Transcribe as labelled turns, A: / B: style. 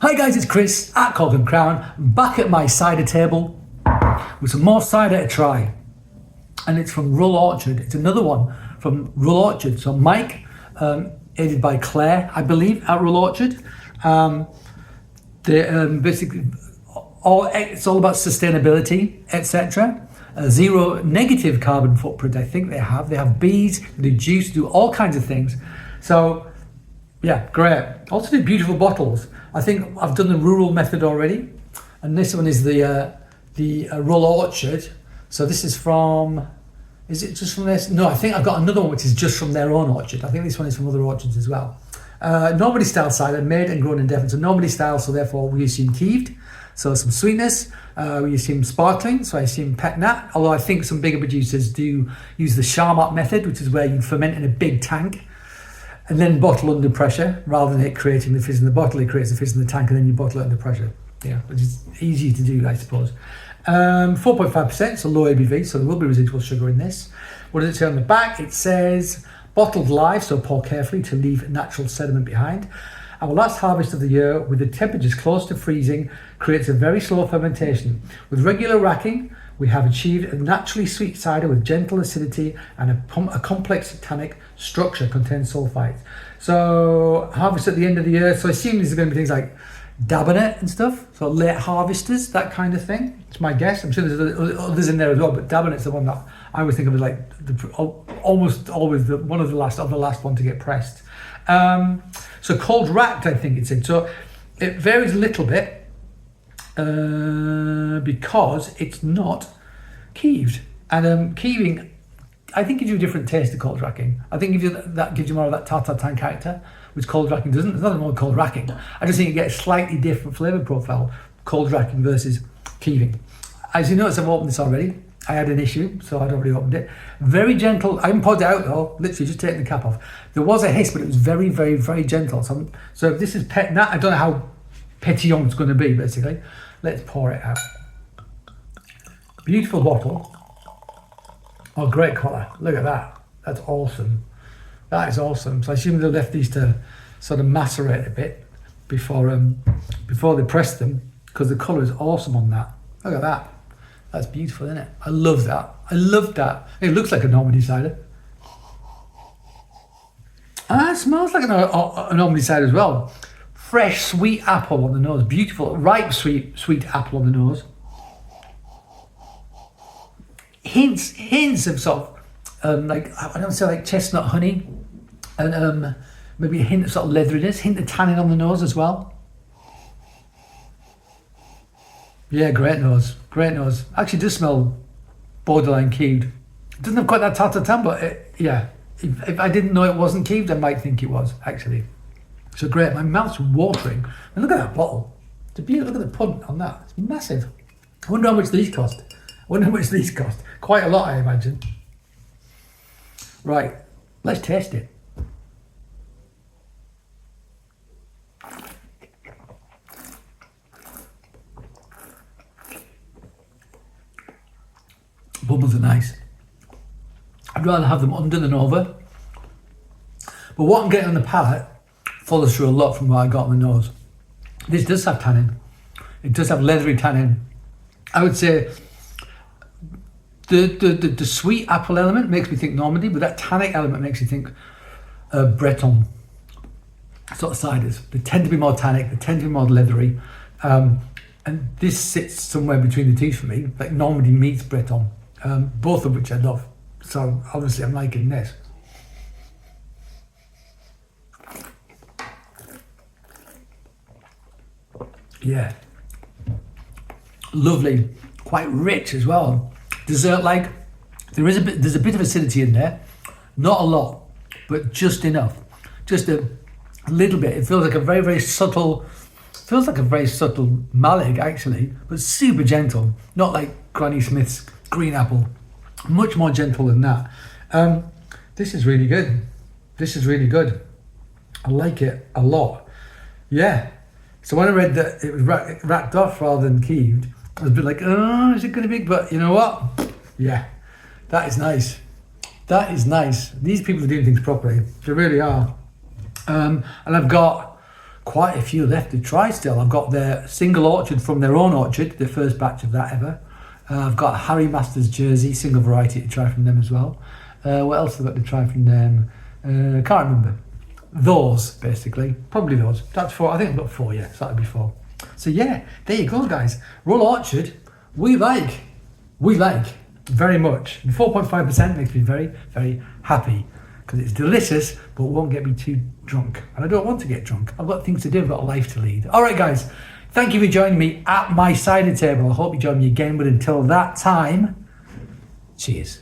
A: Hi guys, it's Chris at Cork and Crown, back at my cider table with some more cider to try. And it's from Rull Orchard. It's another one from Rull Orchard. So Mike, aided by Claire, I believe, at Rull Orchard. Basically, it's all about sustainability, etc. Zero negative carbon footprint, I think they have. They have bees, they do juice, do all kinds of things. So yeah, great. Also do beautiful bottles. I think I've done the rural method already, and this one is the Rull Orchard. So this is from, is it just from this? No, I think I've got another one which is just from their own orchard. I think this one is from other orchards as well. Normandy style cider, made and grown in Devon. So Normandy style, so therefore we assume kieved. So some sweetness, we assume sparkling, so I assume pet nat. Although I think some bigger producers do use the Charmat method, which is where you ferment in a big tank and then bottle under pressure, rather than it creating the fizz in the bottle. It creates the fizz in the tank and then you bottle it under pressure. Yeah, which is easy to do, I suppose. 4.5%, so low ABV, so there will be residual sugar in this. What does it say on the back? It says bottled live, so pour carefully to leave natural sediment behind. Our last harvest of the year, with the temperatures close to freezing, creates a very slow fermentation. With regular racking, we have achieved a naturally sweet cider with gentle acidity and a complex tannic structure, contains sulfites. So harvest at the end of the year, so I assume these are going to be things like Dabonet and stuff, so late harvesters, that kind of thing. It's my guess. I'm sure there's others in there as well, but Dabonet's the one that I always think of as like almost always one of the last one to get pressed. So cold racked, I think it's in. So it varies a little bit because it's not kieved. And kieving, I think, gives you a different taste to cold racking. I think that gives you more of that tartar character, which cold racking doesn't. There's nothing wrong with cold racking. I just think you get a slightly different flavour profile, cold racking versus kieving. As you notice, I've opened this already. I had an issue, so I'd already opened it. Very gentle. I haven't poured it out though, literally just taking the cap off. There was a hiss, but it was very, very, very gentle. So if this is pet nat, I don't know how pétillant it's going to be, basically. Let's pour it out. Beautiful bottle. Oh, great colour. Look at that. That's awesome. That is awesome. So I assume they left these to sort of macerate a bit before they pressed them, because the colour is awesome on that. Look at that. That's beautiful, isn't it? I love that. I love that. It looks like a Normandy cider. And it smells like a Normandy cider as well. Fresh, sweet apple on the nose. Beautiful, ripe, sweet apple on the nose. Hints of sort of, like, I don't say like chestnut honey. And maybe a hint of sort of leatheriness. Hint of tannin on the nose as well. Yeah, great nose, great nose. Actually does smell borderline kieved. It doesn't have quite that tartar, but yeah. If I didn't know it wasn't kieved, I might think it was, actually. So great, my mouth's watering. And look at that bottle. It's a beautiful, look at the punt on that. It's massive. I wonder how much these cost. Quite a lot, I imagine. Right, let's taste it. Bubbles are nice. I'd rather have them under than over. But what I'm getting on the palate follows through a lot from what I got on the nose. This does have tannin. It does have leathery tannin. I would say the sweet apple element makes me think Normandy, but that tannic element makes you think Breton sort of ciders. They tend to be more tannic, they tend to be more leathery. And this sits somewhere between the two for me, like Normandy meets Breton. Both of which I love. So obviously I'm liking this. Yeah. Lovely. Quite rich as well. Dessert-like. There's a bit of acidity in there. Not a lot, but just enough. Just a little bit. It feels like a very, very subtle, Malic actually, but super gentle. Not like Granny Smith's green apple. Much more gentle than that. This is really good. I like it a lot. Yeah. So when I read that it was racked off rather than kieved, I was a bit like, oh, is it going to be? But you know what? Yeah, that is nice. These people are doing things properly. They really are. And I've got quite a few left to try still. I've got their single orchard from their own orchard, the first batch of that ever. I've got a Harry Masters jersey, single variety to try from them as well. What else have I got to try from them? Can't remember. Those, basically. Probably those. That's 4. I think I've got 4, yeah. So that'd be 4. So yeah, there you go, guys. Rull Orchard, we like very much. 4.5% makes me very, very happy because it's delicious, but won't get me too drunk. And I don't want to get drunk. I've got things to do. I've got a life to lead. All right, guys. Thank you for joining me at my cider table. I hope you join me again. But until that time, cheers.